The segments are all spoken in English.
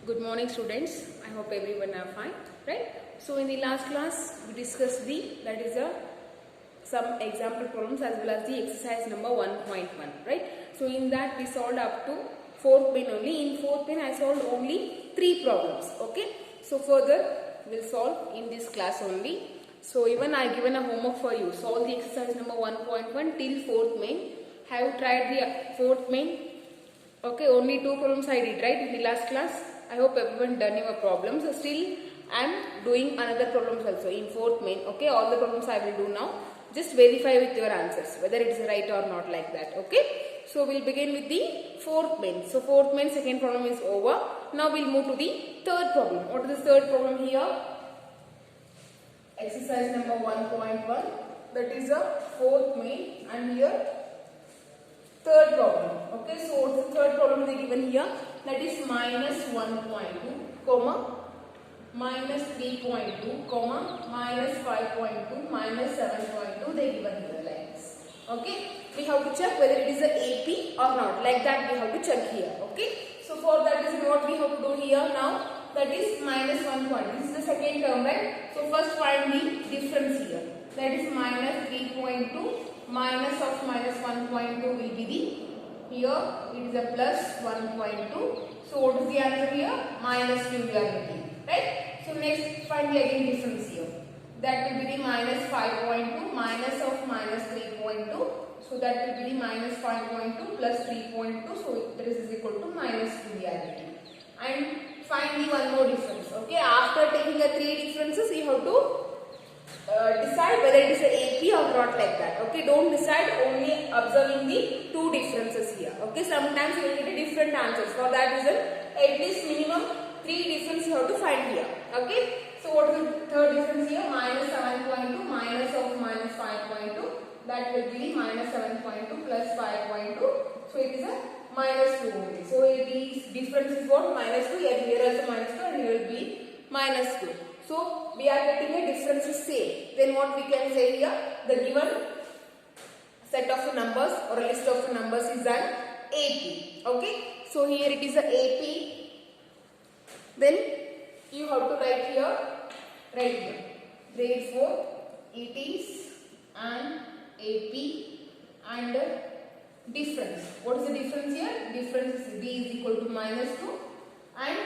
Good morning students. I hope everyone are fine, right? So in the last class we discussed some example problems as well as the exercise number 1.1, right? So in that we solved up to fourth main only. In fourth main I solved only 3 problems, okay? So further we'll solve in this class only. So even I given a homework for you. Solve the exercise number 1.1 till fourth main. Have you tried the fourth main? Okay, only 2 problems I did, right, in the last class. I hope everyone done your problems. So still I am doing another problems also in fourth main. Okay, all the problems I will do now. Just verify with your answers whether it is right or not, like that. Okay, so we'll begin with the fourth main. So fourth main second problem is over. Now we'll move to the third problem. What is the third problem here? Exercise number 1.1. That is a fourth main, and here third problem. Okay, so what's the third problem they given here? That is minus 1.2, comma, minus 3.2, comma, minus 5.2, minus 7.2. They given here like this. Okay, we have to check whether it is a AP or not. Like that we have to check here. Okay, so for that is what we have to do here now. That is minus 1.2. This is the second term, right? So first find the difference here. That is minus 3.2. Minus of minus 1.2 will be the, here it is a plus 1.2. So what is the answer here? Minus 2 we are getting, right? So next find the again difference here. That will be the minus 5.2 minus of minus 3.2. So that will be the minus 5.2 plus 3.2. So this is equal to minus 2 we are getting. And find the one more difference. Okay, after taking the 3 differences you have to decide whether it is a AP or not, like that. Okay, don't decide only observing the 2 differences here. Okay, sometimes you will get a different answers. For that reason, at least minimum 3 differences you have to find here. Okay, so what is the third difference here? Minus 7.2 minus of minus 5.2. That will be the minus 7.2 plus 5.2. So it is a minus 2 only. So it is difference is what? Minus 2. Here also minus 2 and here will be minus 2. So we are getting a difference is same. Then what we can say here? The given set of numbers or a list of numbers is an AP. Okay. So here it is a AP. Then you have to write here. Write here. Grade 4. It is an AP and difference. What is the difference here? Difference is B is equal to minus 2 and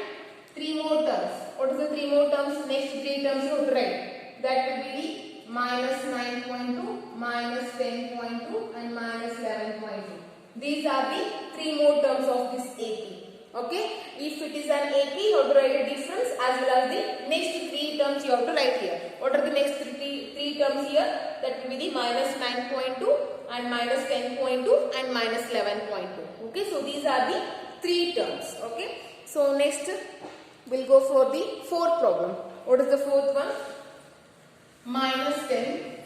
3 more terms. What is the 3 more terms? Next 3 terms you have to write. That will be the minus 9.2, minus 10.2 and minus 11.2. These are the 3 more terms of this AP. Okay. If it is an AP, you have to write a difference as well as the next 3 terms you have to write here. What are the next 3 terms here? That will be the minus 9.2 and minus 10.2 and minus 11.2. Okay. So these are the 3 terms. Okay. So next we'll go for the fourth problem. What is the fourth one? Minus 10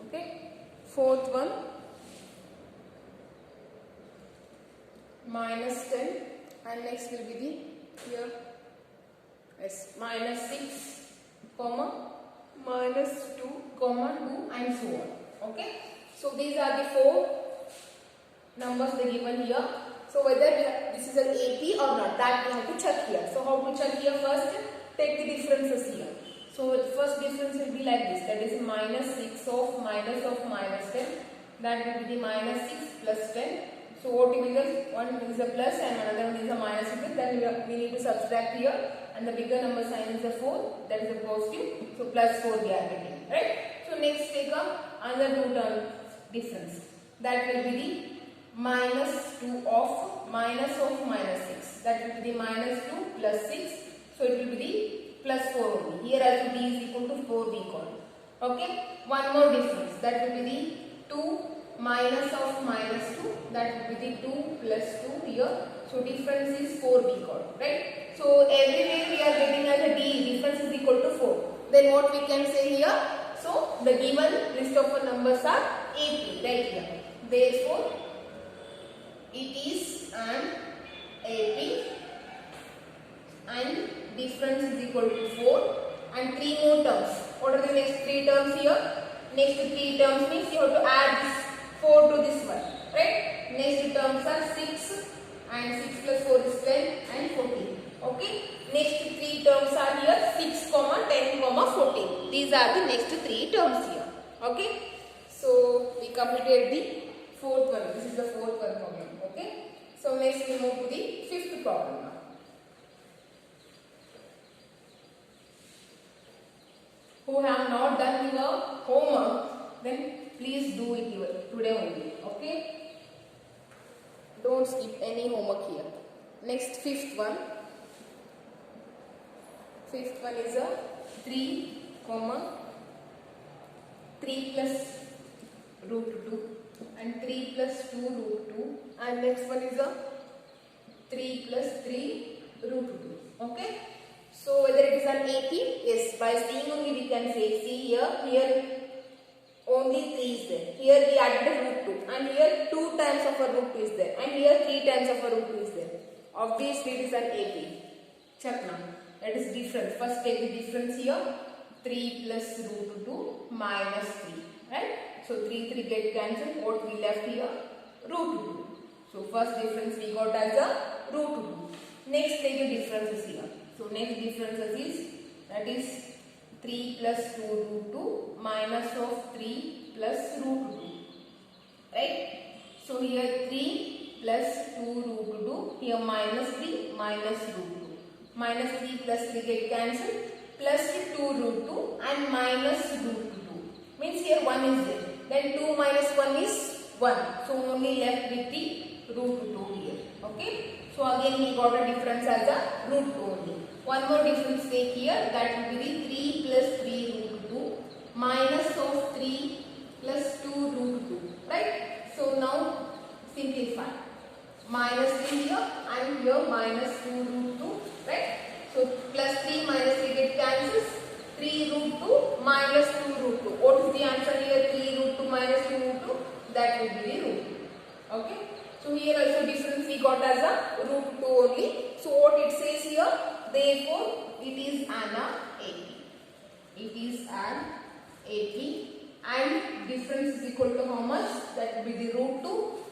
okay. Fourth one minus 10 and next will be the here minus 6 comma minus 2 comma 2 and so on. Okay. So these are the 4 numbers they given here. So whether this is an AP or not, that we have to check here. So how to check here? First take the differences here. So the first difference will be like this. That is minus 6 of minus 10. That will be the minus 6 plus 10. So what you will get? One is a plus and another one is a minus. Then we need to subtract here. And the bigger number sign is a 4. That is a positive. So plus 4 we are getting. Right? So next take up another 2 terms difference. That will be the minus 2 of minus 6. That will be the minus 2 plus 6. So it will be the plus 4 only. Here also D is equal to 4 we call. Okay. One more difference. That will be the 2 minus of minus 2. That will be the 2 plus 2 here. So difference is 4 we call. Right. So everywhere we are getting as a D. Difference is equal to 4. Then what we can say here? So the given list of numbers are AP right here. Therefore, it is an AP and difference is equal to 4 and 3 more terms. What are the next 3 terms here? Next 3 terms means you have to add this 4 to this one, right? Next terms are 6 and 6 plus 4 is 10 and 14. Okay. Next three terms are here 6, 10, 14. These are the next three terms here. Okay. So we completed the fourth one. This is the fourth one problem. Okay. So next we move to the fifth problem now. Who have not done your homework, then please do it today only. Okay. Don't skip any homework here. Next fifth one. Fifth one is a 3, 3 plus root 2 and 3 plus 2 root 2, and next one is a 3 plus 3 root 2. Okay. So whether it is an AP, yes, by seeing only we can say, see here only 3 is there. Here we added root 2 and here 2 times of a root 2 is there and here 3 times of a root 2 is there. Obviously it is an AP. Check now. That is difference. First take the difference here. 3 plus root 2 minus 3. Right? So 3 get cancelled. What we left here? Root 2. So first difference we got as a root 2. Next take the differences here. So next differences is, that is 3 plus 2 root 2 minus of 3 plus root 2. Right? So here 3 plus 2 root 2. Here minus 3 minus root 2. Minus 3 plus 3 get cancelled. Plus 2 root 2 and minus root 2. Means here 1 is there. Then 2 minus 1 is 1. So only left with the root 2 here. Okay. So again we got a difference as a root 2 only. One more difference take here. That will be the 3 plus 3 root 2 minus of 3 plus 2 root 2. Right. So now simplify. Minus 3 here and here minus 2 root 2. Right. So plus 3 minus 3 get cancels. 3 root 2 minus 2 root 2. What is the answer here? 3 root 2 minus 2 root 2. That will be the root 2. Okay. So here also difference we got as a root 2 only. So what it says here? Therefore it is an AP. It is an AP and difference is equal to how much? That will be the root 2.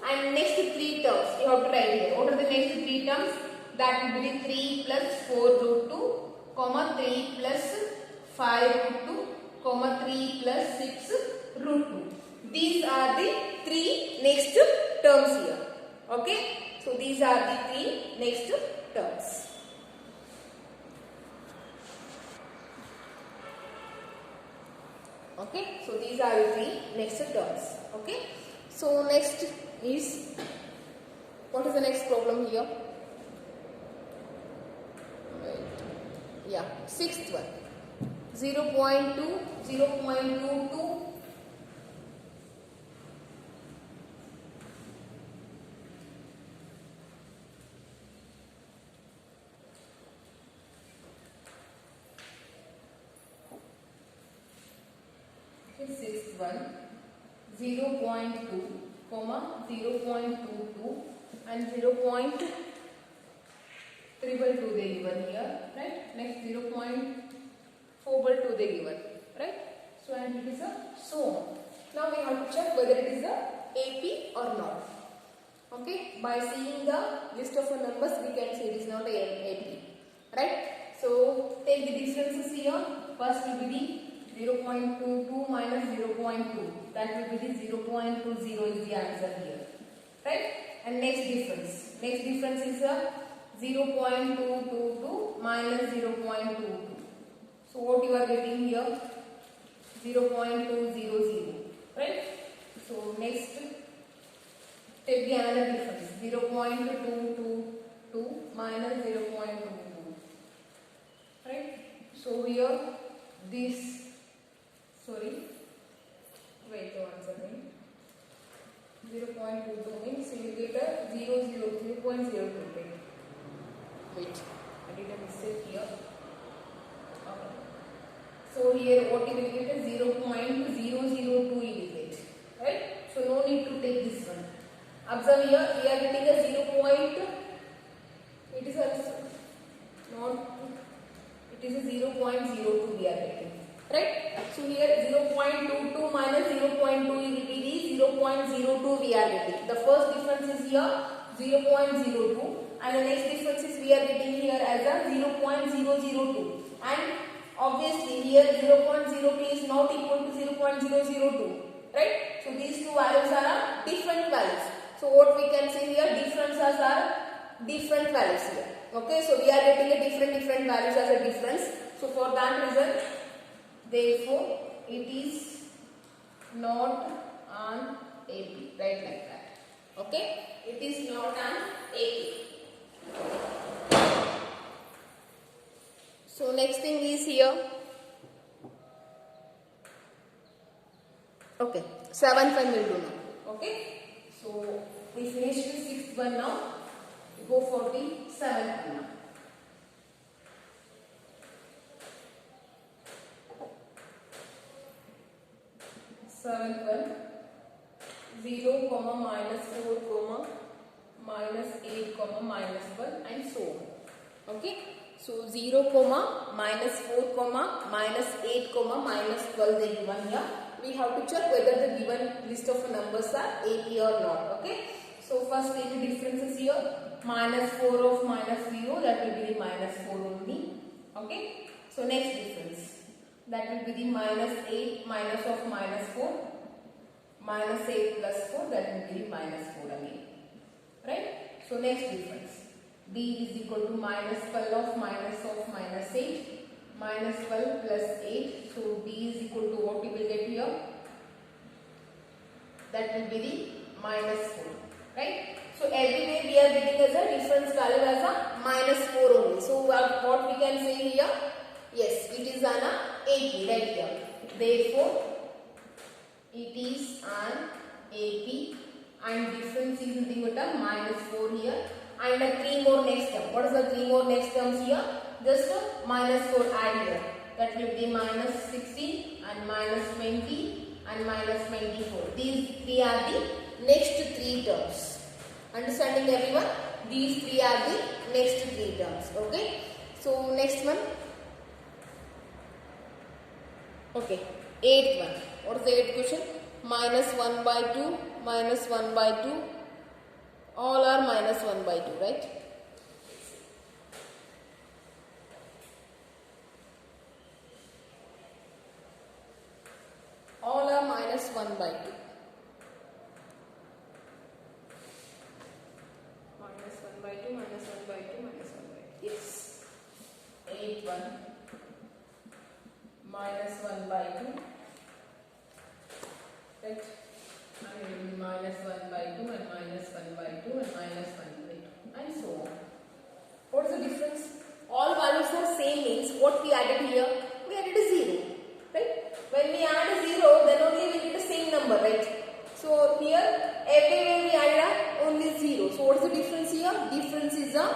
And next 3 terms you have to write here. What are the next 3 terms? That will be the 3 plus 4 root 2, 3 plus 5 root 2, 3 plus 6 root 2. These are the 3 next terms here. Okay. So these are the 3 next terms. Okay. So these are the 3 next terms. Okay. So next is, what is the next problem here? Yeah, sixth one. 0.2, 0.22. Sixth one, 0.2, 0.22 and 0.2 they given here, right? Next 0.42 they given, right? So and it is a so on. Now we have to check whether it is a AP or not. Okay, by seeing the list of numbers we can say it is not a AP, right? So take the differences here. First will be the 0.22 minus 0.2. That will be the 0.20 is the answer here, right? And next difference. Next difference is a 0.222 minus 0.22. So what you are getting here? 0.200, right? So next, take the another difference. 0.222 minus 0.22, right? So here this, sorry, wait one second. 0.22 means you will get a 0.02. Wait, I did a mistake here. Okay. So here what you will get is 0.002 you will get, right? So no need to take this one. Observe here, we are getting a 0. It is also not. It is a 0.02 we are getting, right? So here 0.22 minus 0.2 will be the 0.02 we are getting. The first difference is here 0.02 and the next difference is we are getting here as a 0.002 and obviously here 0.02 is not equal to 0.002, right? So these two values are different values. So what we can say here, differences are different values here. Okay, so we are getting a different values as a difference. So for that reason, therefore it is not an AP, right, like that. Okay, it is not an AP. So next thing is here. Okay, 7th one will do now. Okay, so we finished the 6th one now. We go for the 7th one now. Seventh one, 0, comma, minus 4, comma, minus 8, comma, minus 1 and so on. Okay. So 0, comma, minus 4, comma, minus 8, comma, minus 12 they given here. We have to check whether the given list of numbers are AP or not. Okay. So first take the differences here. Minus 4 of minus 0, that will be the minus 4 only. Okay. So next difference. That will be the minus 8 minus of minus 4. Minus 8 plus 4, that will be the minus 4 again. Right? So next difference. D is equal to minus 12 of minus 8. Minus 12 plus 8. So D is equal to what we will get here? That will be the minus 4. Right? So everywhere we are getting as a difference value as a minus 4 only. So what we can say here? Yes, it is an AP right here. Therefore, it is an AP and difference is nothing but a minus 4 here and a 3 more next term. What is the 3 more next terms here? Just a minus 4 add here. That will be minus 16 and minus 20 and minus 24. These 3 are the next 3 terms. Understanding everyone? These 3 are the next 3 terms. Okay. So next one. Okay, 8th one. What is the 8th question? Minus 1 by 2, minus 1 by 2. All are minus 1 by 2, right? All are minus 1 by 2. Minus 1 by 2, minus 1 by 2, minus 1 by 2. Yes. 8th one. Minus 1 by 2, right, and it will be minus 1 by 2 and minus 1 by 2 and minus 1 by 2 and so on. What is the difference? All values are same means what we added here? We added a 0, right? When we add a 0, then only we get the same number, right? So here everywhere we added only 0. So what is the difference here? Difference is a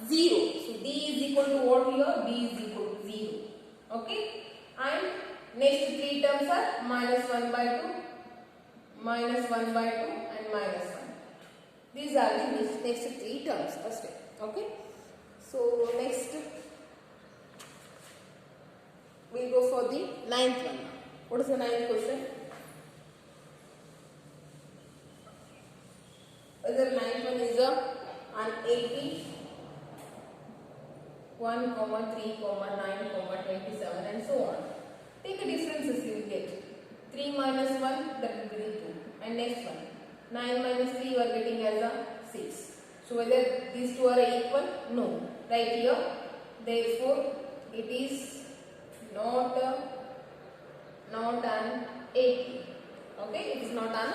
0. So D is equal to what here? D is equal to 0. Okay. And next 3 terms are minus 1 by 2, minus 1 by 2 and minus 1. These are the next 3 terms first. Okay. So next we will go for the 9th one. What is the 9th question? Whether 9th one is an AP 1, 3, 9, 27 and so on. Take the differences you will get. 3 minus 1, that will be 2. And next one. 9 minus 3 you are getting as a 6. So whether these two are equal? No. Right here. Therefore, it is not an AP. Okay, it is not an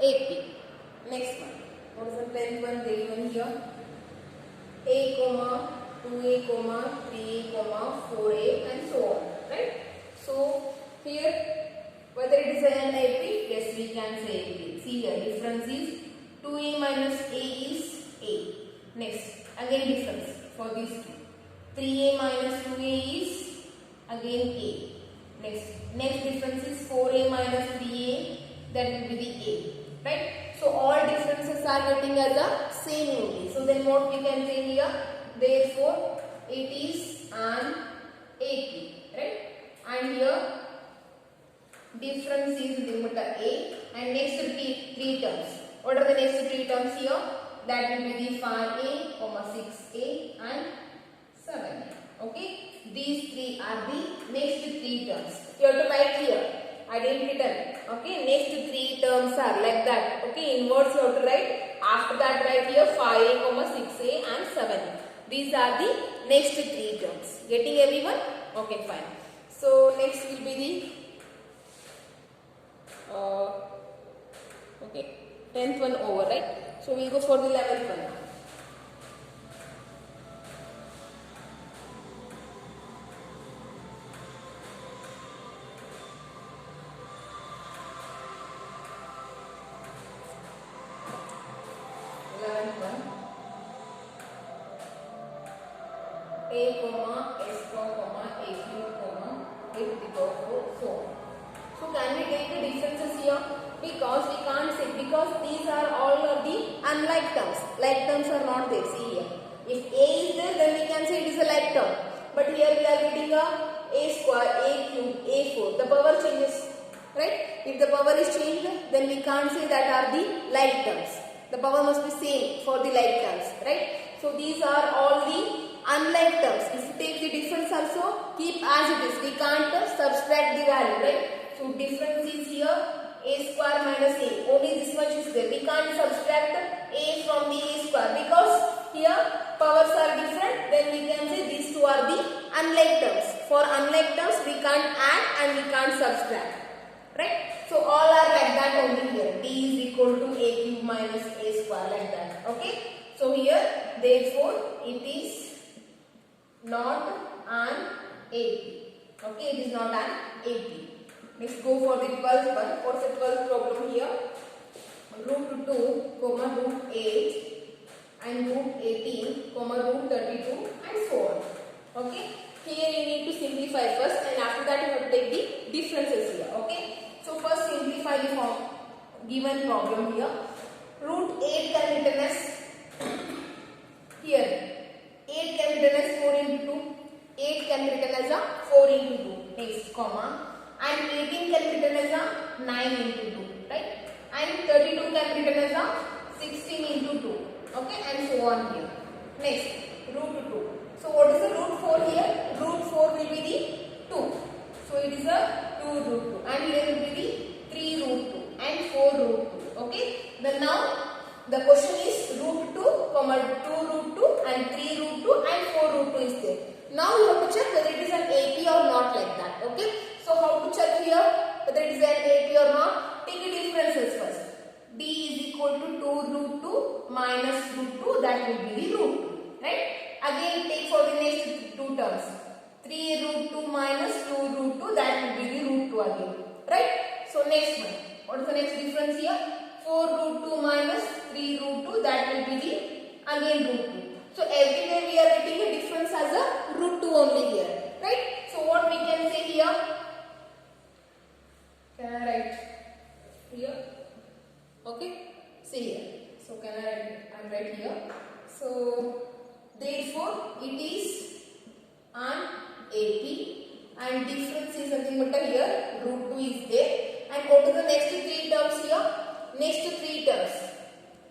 AP. Next one. What is the 10th one they given here? A, 2A, 3A, 4A and so on. Right? So here whether it is an AP, yes we can say AP. See here difference is 2A minus A is A. Next again difference for these two. 3A minus 2A is again A. Next difference is 4A minus 3A, that will be the A. Right? So all differences are getting as a same only. So then what we can say here? Therefore it is an AP. Right? And here difference is limit A and next three terms. What are the next three terms here? That will be the 5a, 6a and 7. Okay, these three are the next three terms. You have to write here. I didn't written. Okay, next three terms are like that. Okay, in words you have to write. After that, write here 5a, 6a and 7. These are the next three terms. Getting everyone? Okay, fine. So next will be the okay, 10th one over, right? So we'll go for the 11th one. A comma S comma A cube comma A to the power 4 so on. So can we take the differences here? Because we can't say, because these are all of the unlike terms. Like terms are not there. See here. If A is there, then we can say it is a like term. But here we are getting a square, A cube, A4. The power changes. Right? If the power is changed, then we can't say that are the like terms. The power must be same for the like terms. Right? So these are all the unlike terms. If you take the difference also, keep as it is. We can't subtract the value, right? So difference is here a square minus a. Only this much is there. We can't subtract a from the a square because here powers are different. Then we can say these two are the unlike terms. For unlike terms, we can't add and we can't subtract, right? So all are like that only here. D is equal to a cube minus a square like that. Okay. So here, therefore, it is not an AP. Okay, it is not an AP. Let's go for the 12th one. What's the 12th problem here? Root 2, comma root 8 and root 18, comma root 32 and so on. Okay. Here you need to simplify first and after that you have to take the differences here. Okay. So first simplify the form given problem here. Root 8 can be written as here 8 can be written as 4 into 2. 8 can be written as a 4 into 2. Next, comma. And 18 can be written as a 9 into 2. Right? And 32 can be written as a 16 into 2. Okay? And so on here. Next, root 2. So what is the root 4 here? Root 4 will be the 2. So it is a 2 root 2. And here will be the 3 root 2 and 4 root 2. Okay? Then now the question is root 2, comma 2 root 2 and 3 root 2 and 4 root 2 is there. Now you have to check whether it is an AP or not like that. Okay. So how to check here whether it is an AP or not? Take the differences first. D is equal to 2 root 2 minus root 2, that will be the root 2. Right. Again take for the next two terms. 3 root 2 minus 2 root 2, that will be the root 2 again. Right. So next one. What is the next difference here? 4 root 2 minus 3 root 2, that will be the again root 2. So everywhere we are getting a difference as a root 2 only here. Right? So what we can say here? Can I write here? Okay? See here. So can I write here? So therefore it is an AP and difference is nothing but here root 2 is there. And go to the next three terms here. Next three terms.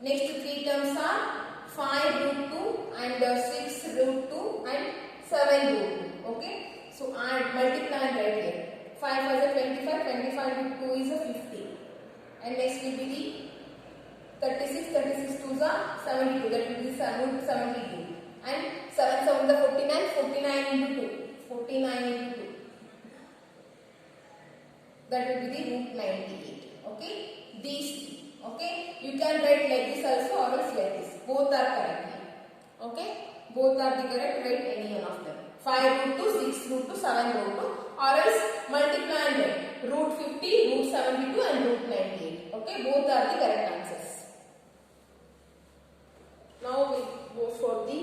Next three terms are 5 root 2 and 6 root 2 and 7 root 2. Okay. So I multiply right here. 5 as a 25, 25 root 2 is a 50. And next will be the 36, 36 2s are 72. That will be root 72. And 7 7 the 49, 49 into 2. 49 into 2. That will be the root 98. Okay. These three. Okay. You can write like this also or else like this. Both are correct here. Okay. Both are the correct. Write any one of them. 5 root 2, 6 root 2, 7 root 2 or else multiply and write root 50, root 72 and root 98. Okay. Both are the correct answers. Now we go for the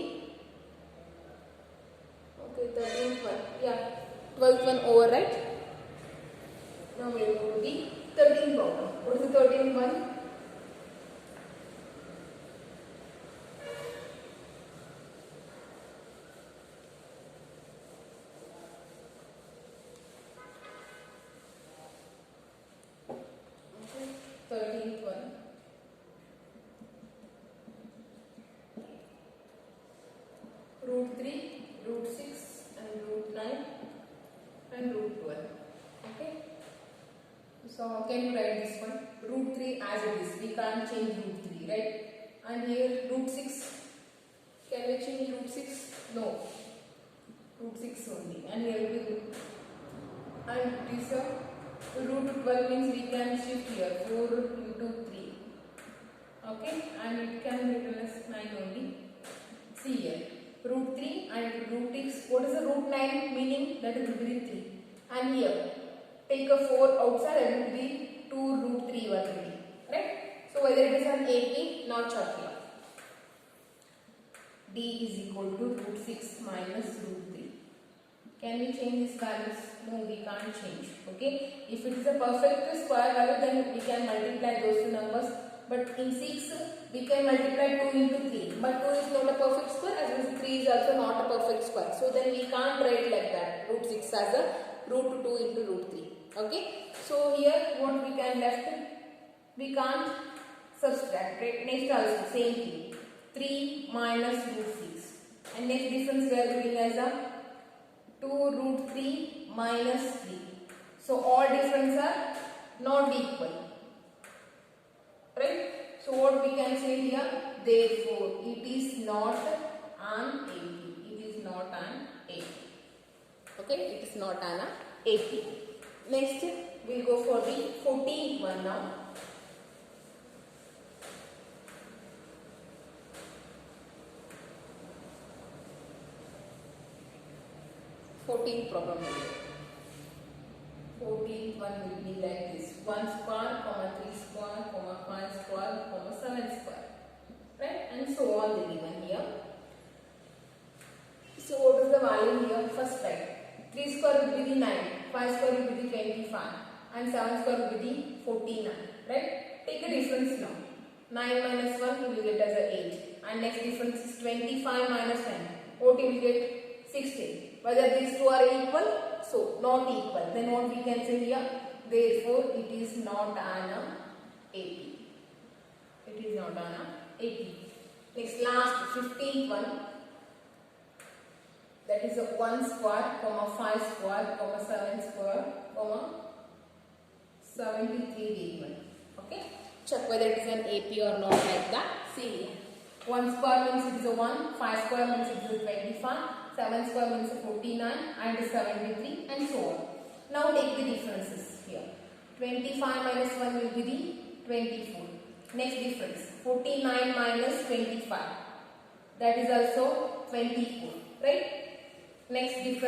13th one. Yeah. 12th one over, right? Now we will go to the 13th problem. What is the 13th one? can you write this one? Root 3 as it is. We can't change root 3, right? And here root 6. Can we change root 6? No. Root 6 only. And here will be root. And this root 12 means we can shift here 4 into 3. Okay? And it can be written as 9 only. See here. Root 3 and root 6. What is the root 9 meaning? That is will be 3. And here. Take a 4 outside and it will be 2 root 3 will be. Right? So whether it is an AP, not chalk here. D is equal to root 6 minus root 3. Can we change this values? No, we can't change. Okay. If it is a perfect square value, then we can multiply those two numbers. But in 6, we can multiply 2 into 3. But 2 is not a perfect square, as well as 3 is also not a perfect square. So then we can't write like that. Root 6 as a root 2 into root 3. Okay. So here what we can left? We can't subtract. Right? Next also same thing. 3 minus root 6. And next difference we are doing as a 2 root 3 minus 3. So all difference are not equal. Right? So what we can say here? Therefore, it is not an AP. It is not an AP. Okay? It is not an AP. Next, we will go for the 14th one now. 14th problem. 14th one will be like this: 1 square, 3 square, 5 square, 7 square, right? And so on the given here. So what is the value here? First write 3 square will be the 9, 5 square will be the 25, and 7 square will be the 49, right? Take a difference now. 9 minus 1 you will get as a 8, and next difference is 25 minus 10. What you will get? 16. Whether these two are equal? So, not equal. Then what we can say here? Therefore, it is not an AP. It is not an AP. Next, last 15th one. That is a 1 square, 5 square, 7 square, 73 given. Okay. Check whether it is an AP or not like that. See. 1 square means it is a 1, 5 square means it is a 25, 7 square means a 49 and 73 and so on. Now take the differences here. 25 minus 1 will be the 24. Next difference, 49 minus 25. That is also 24, right? Next difference